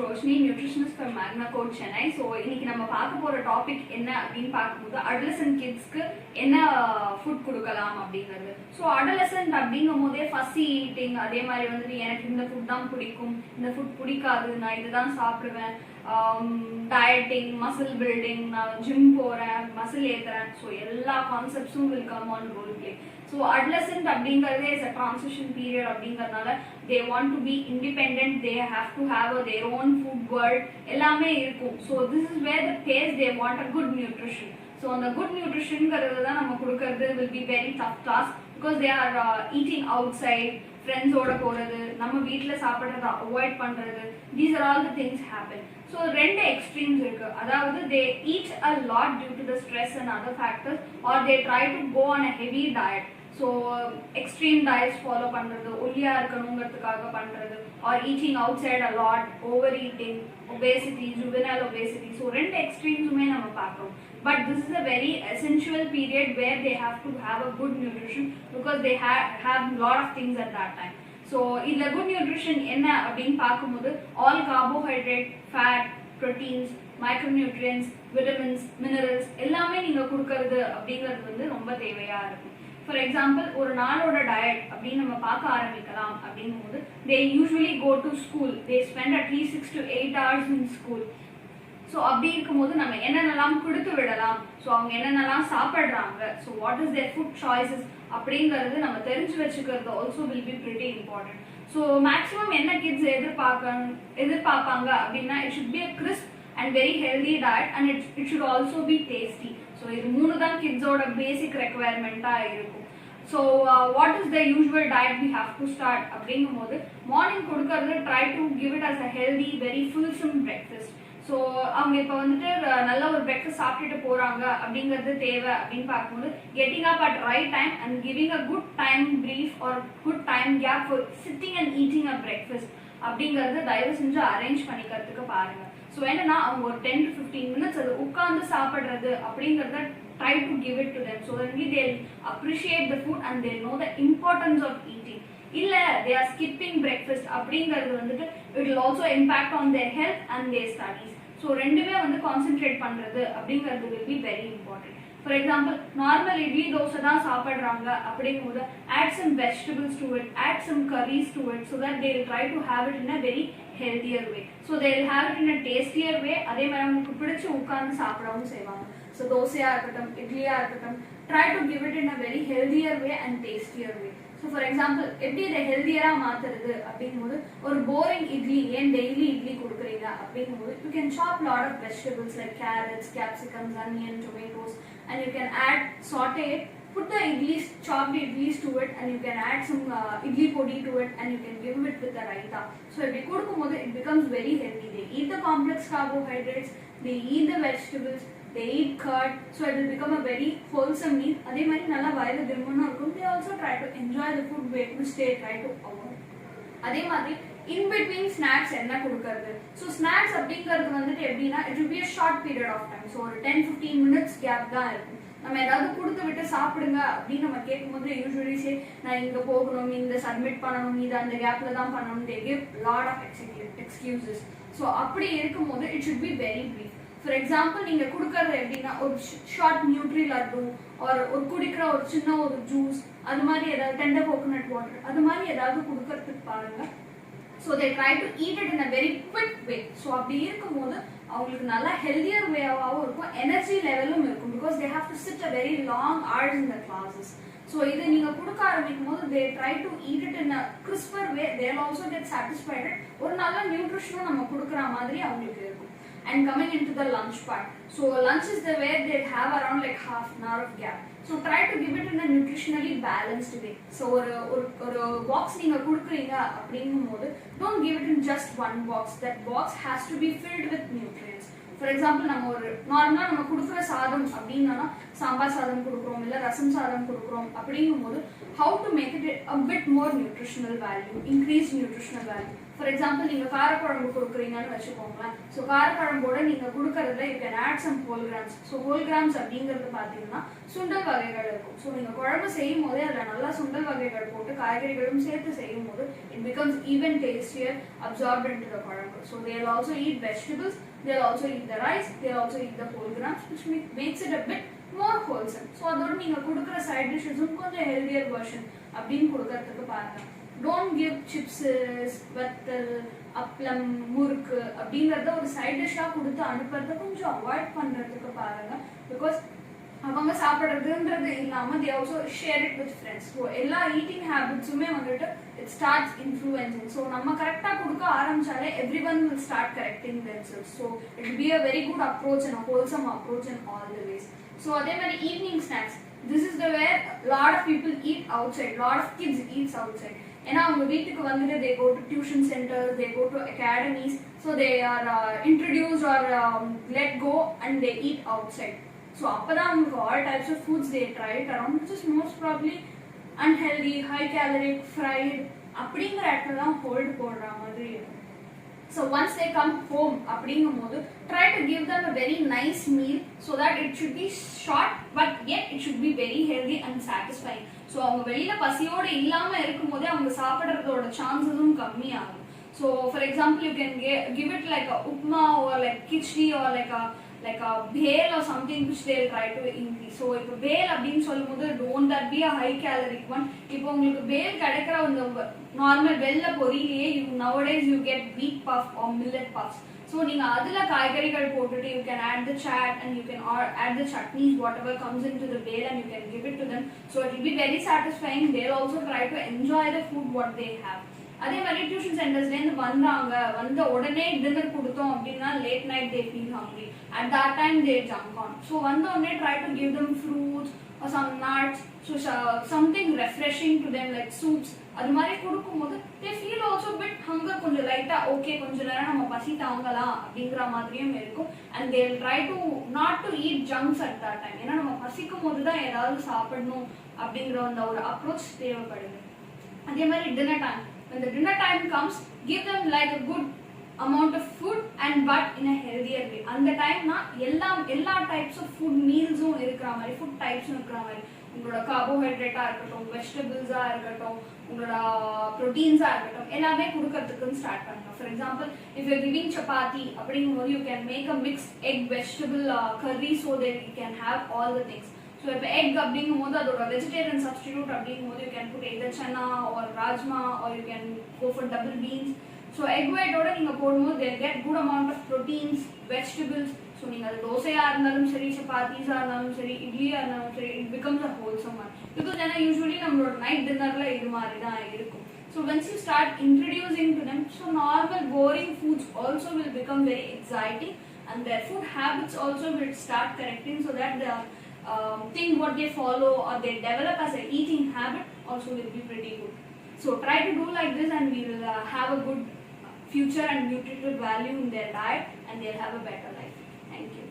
Roshni, nutritionist from Magna Code Chennai. So இன்னைக்கு நம்ம பார்க்க போற டாபிக் என்ன அப்படின்னு பார்க்கும்போது adolescent kidsக்கு என்ன ஃபுட் கொடுக்கலாம் அப்படிங்கிறது. ஸோ adolescent அப்படிங்கும் போதே ஃபஸ்ஸி ஈட்டிங், அதே மாதிரி வந்துட்டு எனக்கு இந்த ஃபுட் தான் பிடிக்கும், இந்த ஃபுட் பிடிக்காது, நான் இதுதான் சாப்பிடுவேன், டயட்டிங், மசில் பில்டிங், நான் ஜிம் போறேன், மசில் ஏத்துறேன், ஸோ எல்லா கான்செப்ட்ஸும் will come on role play. So adolescent அப்படிங்கிறதே இஸ் அ transition period அப்படிங்கறதுனால they want to be independent, they have to have their own food world எல்லாமே இருக்கும். So this is where the phase they want a good nutrition. So அந்த good nutritionங்கிறது தான் நம்ம கொடுக்கிறது will be very tough task because they are eating outside, friends ஓட போறது, நம்ம வீட்ல சாப்பிடுறத அவாய்ட் பண்றது, these are all the things happen. So ரெண்டு எக்ஸ்ட்ரீம்ஸ் இருக்கு. அதாவது they eat a lot due to the stress and other factors, or they try to go on a heavy diet. So extreme diets follow பண்றது, ஒல்லியா இருக்கணுங்கிறதுக்காக பண்றது, or eating outside a lot, overeating, obesity, juvenile obesity. So ரெண்டு எக்ஸ்ட்ரீம்ஸுமே நம்ம பார்க்கிறோம். But this is a very essential period where they have to have a good nutrition because they have lot of things at that time. So இந்த good nutrition என்ன அப்படின்னு பார்க்கும்போது all carbohydrate, fat, proteins, micronutrients, vitamins, minerals எல்லாமே நீங்க கொடுக்கறது அப்படிங்கிறது வந்து ரொம்ப தேவையா இருக்கும். ஃபார் எக்ஸாம்பிள் ஒரு நாளோட டயட் அப்படின்னு நம்ம பார்க்க ஆரம்பிக்கலாம் அப்படிங்கும்போது they usually go to school, they spend at least 6 to 8 hours in school. So அப்படி இருக்கும்போது நம்ம என்னென்னலாம் கொடுத்து விடலாம், ஸோ அவங்க என்னென்னலாம் சாப்பிட்றாங்க, so what is there food choices அப்படிங்கிறது நம்ம தெரிஞ்சு வச்சுக்கிறது also will be pretty important. So maximum என்ன கிட்ஸ் எதிர்பார்ப்பாங்க அப்படின்னா it should be a crisp and very healthy diet and it should also be tasty. So இது மூணு தான் கிட்ஸோட பேசிக் ரெக்குவயர்மெண்டா இருக்கும். So what is the usual diet we have to start அப்படிங்கும்போது morning கொடுக்கறது try to give it as a healthy, very fulsome breakfast. So அவங்க இப்போ வந்துட்டு நல்ல ஒரு பிரேக்ஃபாஸ்ட் சாப்பிட்டுட்டு போறாங்க அப்படிங்கிறது தேவை அப்படின்னு பார்க்கும்போது getting up at right time and giving a good time brief or good time gap for sitting and eating a breakfast அப்படிங்கறது தயவு செஞ்சு அரேஞ்ச் பண்ணிக்கிறதுக்கு பாருங்க. ஸோ என்னன்னா அவங்க ஒரு 10 to 15 minutes அது உட்கார்ந்து சாப்பிடுறது அப்படிங்கறத try to give it to them so that they'll appreciate the food and they'll know the importance of eating. இல்ல they are skipping breakfast அப்படிங்கறது வந்துட்டு it will also impact on their health and their studies. So ரெண்டுமே வந்து concentrate பண்றது அப்படிங்கிறது will be very important. For example normal idli dosa தான் சாப்பிட்றாங்க அப்படிங்கும்போது add some vegetables to it, add some curries to it so that they will try to have it in a very healthier way. So they will have it in a tastier way. அதே மாதிரி அவங்களுக்கு பிடிச்சு உட்கார்ந்து சாப்பிடவும் செய்வாங்க. So தோசையா இருக்கட்டும், இட்லியா இருக்கட்டும், try to give it in a very healthier way and tastier way. So for example எப்படி இதை ஹெல்தியரா மாத்துறது அப்படிங்கும்போது ஒரு போரிங் இட்லி ஏன் டெய்லி இட்லி கொடுக்குறீங்க அப்படிங்கும்போது you can chop lot of vegetables like carrots, capsicums, onion, tomatoes and you can add saute it, put the idlis, chopped idlis to it and you can add some idli podi to it and you can give it with the raita. So if you கொடுக்கும்போது it becomes very healthy. They eat the complex carbohydrates, they eat the vegetables, they eat curd, so it will become a very wholesome meal. அதே மாதிரி நல்லா வயது திரும்பணும் இருக்கும். They also try to enjoy the food which they try to avoid. அதே மாதிரி in between snacks என்ன கொடுக்கிறது. ஸோ ஸ்நாக்ஸ் அப்படிங்கிறது வந்துட்டு எப்படின்னா it will be a short period of time. So ஒரு 10-15 minutes கேப் தான் இருக்கும். நம்ம ஏதாவது கொடுத்து விட்டு சாப்பிடுங்க அப்படின்னு நம்ம கேட்கும்போது யூஸ்வலி சே நான் இங்க போகணும், இந்த சப்மிட் பண்ணணும், இது அந்த கேப்ல தான் பண்ணணும், they give lot of excuses. So அப்படி இருக்கும்போது it should be very brief. For example நீங்க கொடுக்கறது எப்படின்னா ஒரு ஷார்ட் நியூட்ரி லட்டு ஒரு குடிக்கிற ஒரு சின்ன ஒரு ஜூஸ், அது மாதிரி ஏதாவது டெண்டர் கோகோனட் வாட்டர், அது மாதிரி ஏதாவது கொடுக்கறதுக்கு பாருங்க. So they try to eat it in a very quick way. So அப்படி இருக்கும்போது அவங்களுக்கு நல்லா ஹெல்தியர் வேவாகவும் இருக்கும், எனர்ஜி லெவலும் இருக்கும் because they have to sit a very long hours in the classes. So இது நீங்க கொடுக்க ஆரம்பிக்கும் போது they try to eat it in a CRISPR way, they will also get satisfied. ஒரு நல்ல நியூட்ரிஷனும் நம்ம கொடுக்குற மாதிரி அவங்களுக்கு இருக்கும். And coming into the lunch part, so lunch is the way they have around like half an hour of gap. So try to give it in a nutritionally balanced way. So ஒரு box நீங்க கொடுக்குறீங்க அப்படிங்கும்போது don't give it in just one box. That box has to be filled with nutrients. For example நம்ம ஒரு நார்மலா நம்ம கொடுக்குற சாதம் அப்படின்னா சாம்பார் சாதம் கொடுக்குறோம் இல்ல ரசம் சாதம் கொடுக்குறோம் அப்படிங்கும்போது how to make it a bit more nutritional value, increase nutritional value. For example நீங்க காரக்குழம்பு கொடுக்குறீங்கன்னு வச்சுக்கோங்களேன். ஸோ காரக்குழம்போட நீங்க கொடுக்கறதுல you can add some whole grams. So whole grams அப்படிங்கிறது பாத்தீங்கன்னா சுண்டல் வகைகள் இருக்கும். ஸோ நீங்க குழம்பு செய்யும் போதே அதுல நல்லா சுண்டல் வகைகள் போட்டு காய்கறிகளும் சேர்த்து செய்யும் போது it becomes even tastier, absorbed into the kuzhambu. So they'll also eat vegetables, they'll also eat the rice, they'll also eat the whole grams, which makes it a bit more wholesome. So அதோட நீங்க கொடுக்குற side டிஷ்ஷஸும் கொஞ்சம் healthier version அப்படின்னு கொடுக்கறதுக்கு பாருங்க. Don't give சிப்ஸஸ், வத்தல், அப்பளம், முறுக்கு அப்படிங்கறத ஒரு சைட் டிஷ்ஷா கொடுத்து அனுப்புறத கொஞ்சம் அவாய்ட் பண்றதுக்கு பாருங்க. பிகாஸ் அவங்க சாப்பிடுறதுன்றது இல்லாம they also share it with friends. So எல்லா ஈட்டிங் ஹேபிட்ஸுமே வந்துட்டு it starts influencing. ஸோ நம்ம கரெக்டா கொடுக்க ஆரம்பிச்சாலே everyone will start correcting themselves. So it will be a very good approach and a wholesome approach in all the ways. So அதே மாதிரி evening snacks, this is the where lot of people eat outside, lot of kids eats outside. ஏன்னா அவங்க வீட்டுக்கு வந்துட்டு they go to tuition centers, they go to academies, so they are introduced or let go and they eat outside. So அப்பதான் அவங்களுக்கு all types of foods they try it around, which is most probably unhealthy, high caloric, fried அப்படிங்கிற இடத்துல தான் hold போடுற மாதிரி இருக்கும். So once they come home அப்படிங்கும்போது try to give them a very nice meal so that it should be short but yet it should be very healthy and satisfying. So அவங்க வெளியில பசியோட இல்லாம இருக்கும்போதே அவங்க சாப்பிடுறதோட சான்சஸும் கம்மி ஆகும். So for example you can give it like a upma or like khichdi or like a bhel or something which they'll try to increase. So இப்போ bhel அப்படின்னு சொல்லும்போது don't that be a high caloric one. இப்போ உங்களுக்கு bhel கிடைக்கிற அந்த normal வெள்ளை பொரியிலேயே nowadays you get wheat puff or millet puffs. So நீங்க அதுல காய்கறிகள் போட்டுட்டு you can add the chat and you can add the chutneys, whatever comes into the bhel, and you can give it to them. So it will be very satisfying. They'll also try to enjoy the food what they have. அதே மாதிரி tuition சென்டர்ஸ்ல இருந்து வந்த உடனே dinner கொடுத்தோம் அப்படின்னா late night they feel hungry. At that time they junk on. So வந்த உடனே try to give them fruits or some nuts, so something refreshing to them like soups. அது மாதிரி கொடுக்கும்போது they feel also bit hunger, கொஞ்சம் லைட்டா okay கொஞ்ச நேரம் நம்ம பசி தாங்கலாம் அப்படிங்கிற மாதிரியும் இருக்கும். and they'll try to not to eat junks at that time. ஏன்னா நம்ம பசிக்கும் போது தான் ஏதாவது சாப்பிடணும் அப்படிங்கிற அந்த ஒரு அப்ரோச் தேவைப்படுது. அதே மாதிரி dinner time, when the dinner time comes, give them like a good amount of food and but in a healthier way. அந்த டைம்னா எல்லா டைப்ஸ் ஆஃப் ஃபுட் மீல்ஸும் இருக்கிற மாதிரி, ஃபுட் டைப்ஸும் இருக்கிற மாதிரி, உங்களோட கார்போஹைட்ரேட்டா இருக்கட்டும், வெஜிடபிள்ஸா இருக்கட்டும், உங்களோட ப்ரோட்டீன்ஸா இருக்கட்டும், எல்லாமே கொடுக்கறதுக்குன்னு ஸ்டார்ட் பண்ணுங்க. For example if you giving chapati அப்படிங்கும்போது you can make a mixed egg vegetable curry so that you can have all the things. So இப்போ எக் அப்படிங்கும்போது அதோட வெஜிடேரியன் சப்ஸ்டிடியூட் அப்படிங்கும்போது you can put either chana or rajma or you can go for double beans. So egg ஒயிட்டோட நீங்கள் போடும்போது they'll get good amount of proteins, vegetables. So நீங்கள் அது தோசையாக இருந்தாலும் சரி, சப்பாத்திஸாக இருந்தாலும் சரி, இட்லியாக இருந்தாலும் சரி, it becomes a wholesome one. Because ஏன்னா யூஸ்வலி நம்மளோட நைட் டின்னரில் இது மாதிரி தான் இருக்கும். So once you start introducing to them, so normal boring foods also will become very exciting and their food habits also will start correcting so that the thing what they follow or they develop as an eating habit also will be pretty good. So try to do like this and we will have a good future and nutritive value in their diet and they'll have a better life. Thank you.